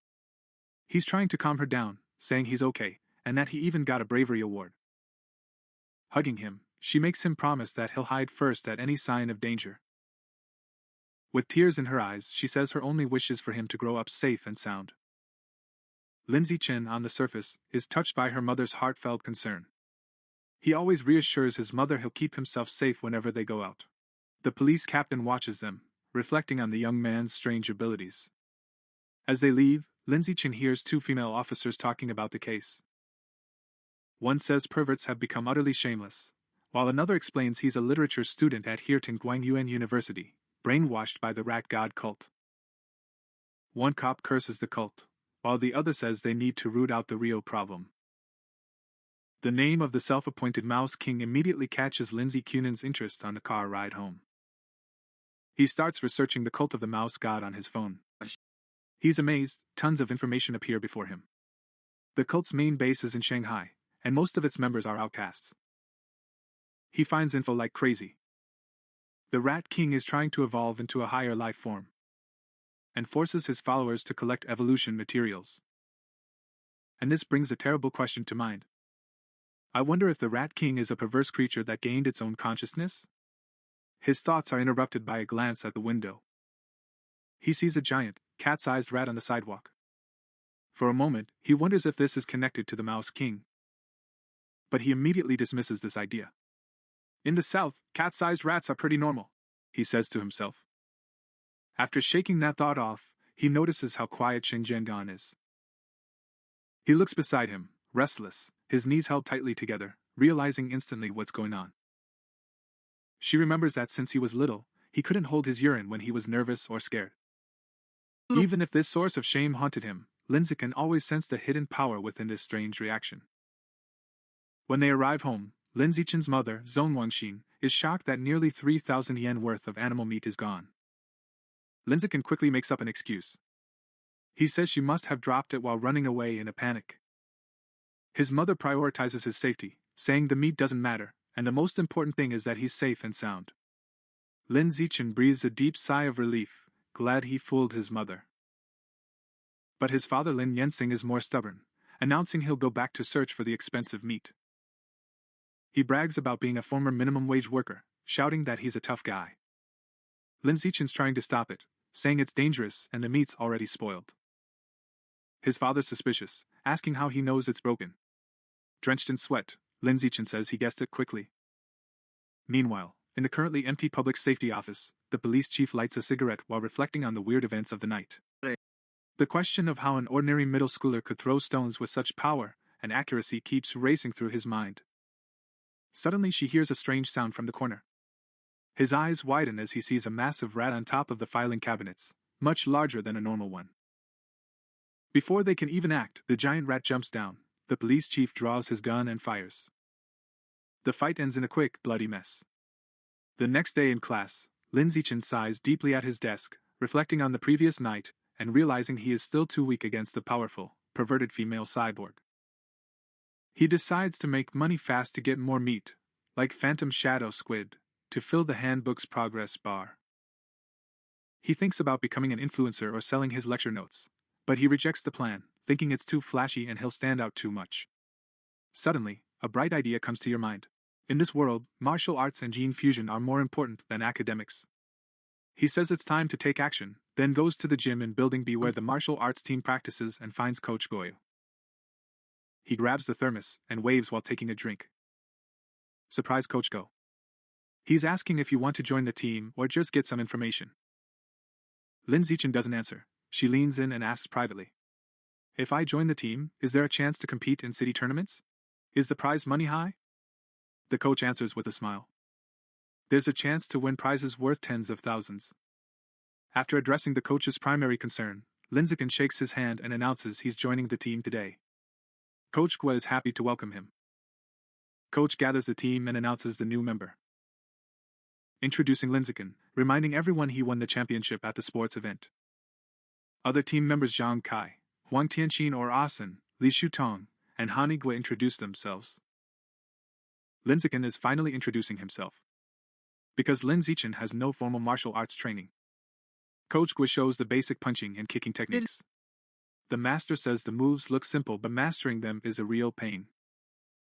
He's trying to calm her down, saying he's okay, and that he even got a bravery award. Hugging him, she makes him promise that he'll hide first at any sign of danger. With tears in her eyes, she says her only wish is for him to grow up safe and sound. Lindsay Chen, on the surface, is touched by her mother's heartfelt concern. He always reassures his mother he'll keep himself safe whenever they go out. The police captain watches them, reflecting on the young man's strange abilities. As they leave, Lindsay Chen hears two female officers talking about the case. One says perverts have become utterly shameless, while another explains he's a literature student at Hirten Guangyuan University, brainwashed by the rat god cult. One cop curses the cult, while the other says they need to root out the real problem. The name of the self-appointed Mouse King immediately catches Lindsay Cunan's interest on the car ride home. He starts researching the cult of the mouse god on his phone. He's amazed, tons of information appear before him. The cult's main base is in Shanghai, and most of its members are outcasts. He finds info like crazy. The Rat King is trying to evolve into a higher life form, and forces his followers to collect evolution materials. And this brings a terrible question to mind. I wonder if the Rat King is a perverse creature that gained its own consciousness? His thoughts are interrupted by a glance at the window. He sees a giant, cat-sized rat on the sidewalk. For a moment, he wonders if this is connected to the Mouse King. But he immediately dismisses this idea. In the South, cat-sized rats are pretty normal, he says to himself. After shaking that thought off, he notices how quiet Shin Jiangan is. He looks beside him, restless, his knees held tightly together, realizing instantly what's going on. She remembers that since he was little, he couldn't hold his urine when he was nervous or scared. Even if this source of shame haunted him, Lindsay can always sense the hidden power within this strange reaction. When they arrive home, Lindsay Chen's mother, Zhong Wangxin, is shocked that nearly 3,000 yen worth of animal meat is gone. Lindsay Chen quickly makes up an excuse. He says she must have dropped it while running away in a panic. His mother prioritizes his safety, saying the meat doesn't matter, and the most important thing is that he's safe and sound. Lin Zichen breathes a deep sigh of relief, glad he fooled his mother. But his father Lin Yensing is more stubborn, announcing he'll go back to search for the expensive meat. He brags about being a former minimum wage worker, shouting that he's a tough guy. Lin Zichen's trying to stop it, saying it's dangerous and the meat's already spoiled. His father's suspicious, asking how he knows it's broken. Drenched in sweat, Lin Zichen says he guessed it quickly. Meanwhile, in the currently empty public safety office, the police chief lights a cigarette while reflecting on the weird events of the night. The question of how an ordinary middle schooler could throw stones with such power and accuracy keeps racing through his mind. Suddenly she hears a strange sound from the corner. His eyes widen as he sees a massive rat on top of the filing cabinets, much larger than a normal one. Before they can even act, the giant rat jumps down. The police chief draws his gun and fires. The fight ends in a quick, bloody mess. The next day in class, Lin Zichen sighs deeply at his desk, reflecting on the previous night, and realizing he is still too weak against the powerful, perverted female cyborg. He decides to make money fast to get more meat, like Phantom Shadow Squid, to fill the handbook's progress bar. He thinks about becoming an influencer or selling his lecture notes, but he rejects the plan, thinking it's too flashy and he'll stand out too much. Suddenly, a bright idea comes to your mind. In this world, martial arts and gene fusion are more important than academics. He says it's time to take action, then goes to the gym in Building B where the martial arts team practices and finds Coach Goyu. He grabs the thermos and waves while taking a drink. Surprise Coach Go. He's asking if you want to join the team or just get some information. Lin Zichen doesn't answer. She leans in and asks privately. If I join the team, is there a chance to compete in city tournaments? Is the prize money high? The coach answers with a smile. There's a chance to win prizes worth tens of thousands. After addressing the coach's primary concern, Lin Zichen shakes his hand and announces he's joining the team today. Coach Gua is happy to welcome him. Coach gathers the team and announces the new member. Introducing Lin Zichen, reminding everyone he won the championship at the sports event. Other team members Zhang Kai, Huang Tianqin or Asen, Li Shutong, and Han Igwe introduce themselves. Lin Zichen is finally introducing himself. Because Lin Zichen has no formal martial arts training. Coach Gua shows the basic punching and kicking techniques. The master says the moves look simple but mastering them is a real pain.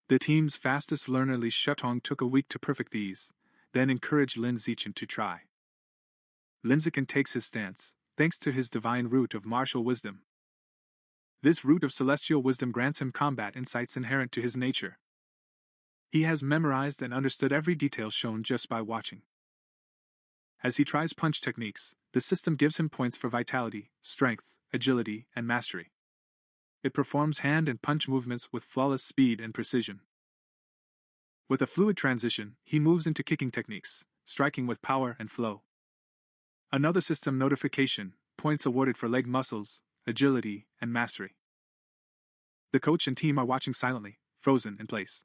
The team's fastest learner Li Shutong took a week to perfect these, then encouraged Lin Zichen to try. Lin Zichen takes his stance, thanks to his divine root of martial wisdom. This root of celestial wisdom grants him combat insights inherent to his nature. He has memorized and understood every detail shown just by watching. As he tries punch techniques, the system gives him points for vitality, strength, agility, and mastery. It performs hand and punch movements with flawless speed and precision. With a fluid transition, he moves into kicking techniques, striking with power and flow. Another system notification, points awarded for leg muscles, agility, and mastery. The coach and team are watching silently, frozen in place.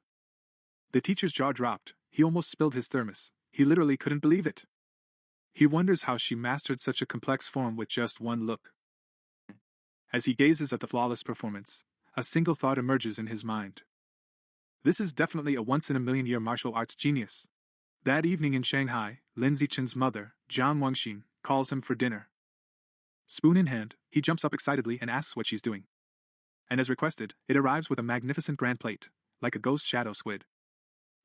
The teacher's jaw dropped. He almost spilled his thermos. He literally couldn't believe it. He wonders how she mastered such a complex form with just one look. As he gazes at the flawless performance, a single thought emerges in his mind. This is definitely a once-in-a-million-year martial arts genius. That evening in Shanghai, Lin Zichen's mother, Jiang Wangxin, calls him for dinner. Spoon in hand, he jumps up excitedly and asks what she's doing. And as requested, it arrives with a magnificent grand plate, like a ghost shadow squid.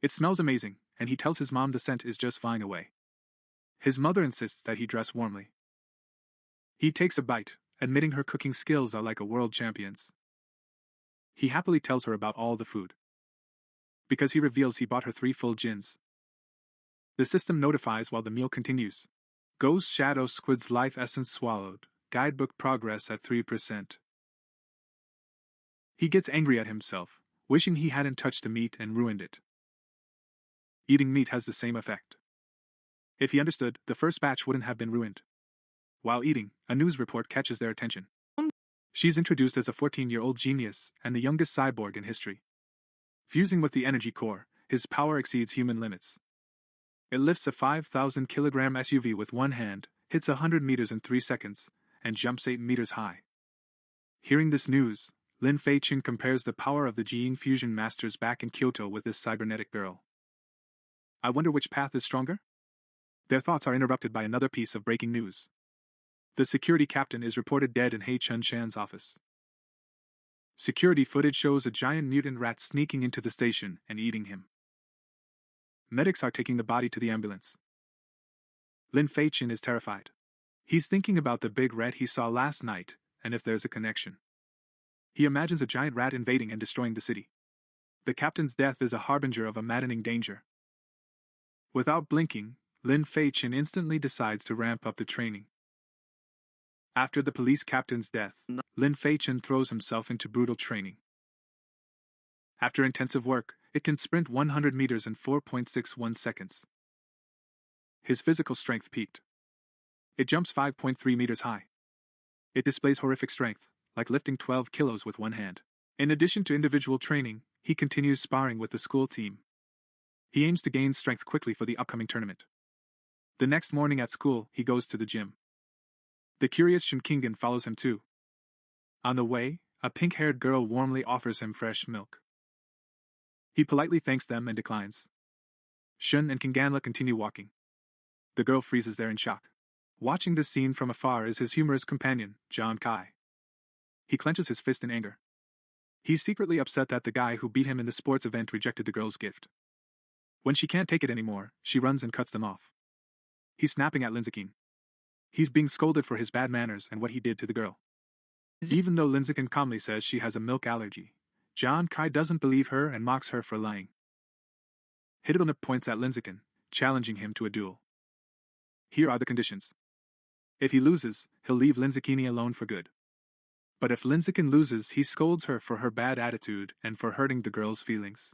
It smells amazing, and he tells his mom the scent is just flying away. His mother insists that he dress warmly. He takes a bite, admitting her cooking skills are like a world champion's. He happily tells her about all the food. Because he reveals he bought her 3 full gins. The system notifies while the meal continues. Ghost Shadow Squid's life essence swallowed, guidebook progress at 3%. He gets angry at himself, wishing he hadn't touched the meat and ruined it. Eating meat has the same effect. If he understood, the first batch wouldn't have been ruined. While eating, a news report catches their attention. She's introduced as a 14-year-old genius and the youngest cyborg in history. Fusing with the energy core, his power exceeds human limits. It lifts a 5,000-kilogram SUV with one hand, hits 100 meters in 3 seconds, and jumps 8 meters high. Hearing this news, Lin Feiqin compares the power of the gene fusion masters back in Kyoto with this cybernetic girl. I wonder which path is stronger? Their thoughts are interrupted by another piece of breaking news. The security captain is reported dead in He Chun-chan's office. Security footage shows a giant mutant rat sneaking into the station and eating him. Medics are taking the body to the ambulance. Lin Feiqin is terrified. He's thinking about the big rat he saw last night, and if there's a connection. He imagines a giant rat invading and destroying the city. The captain's death is a harbinger of a maddening danger. Without blinking, Lin Fei-chin instantly decides to ramp up the training. After the police captain's death, Lin Fei-chin throws himself into brutal training. After intensive work, it can sprint 100 meters in 4.61 seconds. His physical strength peaked. It jumps 5.3 meters high. It displays horrific strength, like lifting 12 kilos with one hand. In addition to individual training, he continues sparring with the school team. He aims to gain strength quickly for the upcoming tournament. The next morning at school, he goes to the gym. The curious Shin Kingen follows him too. On the way, a pink-haired girl warmly offers him fresh milk. He politely thanks them and declines. Shun and Kinganla continue walking. The girl freezes there in shock. Watching this scene from afar is his humorous companion, John Kai. He clenches his fist in anger. He's secretly upset that the guy who beat him in the sports event rejected the girl's gift. When she can't take it anymore, she runs and cuts them off. He's snapping at Linzakin. He's being scolded for his bad manners and what he did to the girl. Even though Linzakin calmly says she has a milk allergy, John Kai doesn't believe her and mocks her for lying. Hidonip points at Linzakin, challenging him to a duel. Here are the conditions. If he loses, he'll leave Linzakini alone for good. But if Linzakin loses, he scolds her for her bad attitude and for hurting the girl's feelings.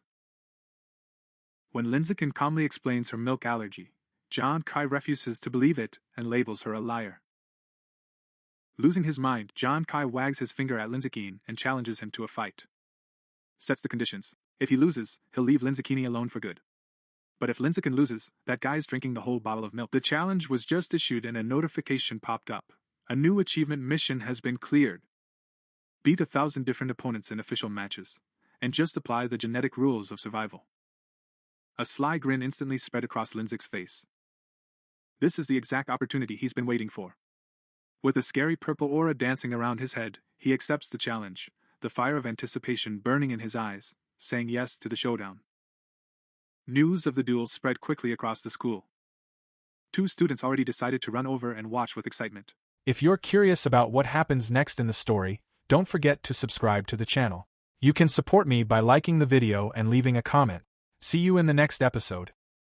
When Linzakin calmly explains her milk allergy, John Kai refuses to believe it and labels her a liar. Losing his mind, John Kai wags his finger at Linzakin and challenges him to a fight. Sets the conditions. If he loses, he'll leave Linzakini alone for good. But if Linzakin loses, that guy's drinking the whole bottle of milk. The challenge was just issued and a notification popped up. A new achievement mission has been cleared. Beat 1,000 different opponents in official matches, and just apply the genetic rules of survival. A sly grin instantly spread across Linzik's face. This is the exact opportunity he's been waiting for. With a scary purple aura dancing around his head, he accepts the challenge, the fire of anticipation burning in his eyes, saying yes to the showdown. News of the duel spread quickly across the school. 2 students already decided to run over and watch with excitement. If you're curious about what happens next in the story, don't forget to subscribe to the channel. You can support me by liking the video and leaving a comment. See you in the next episode.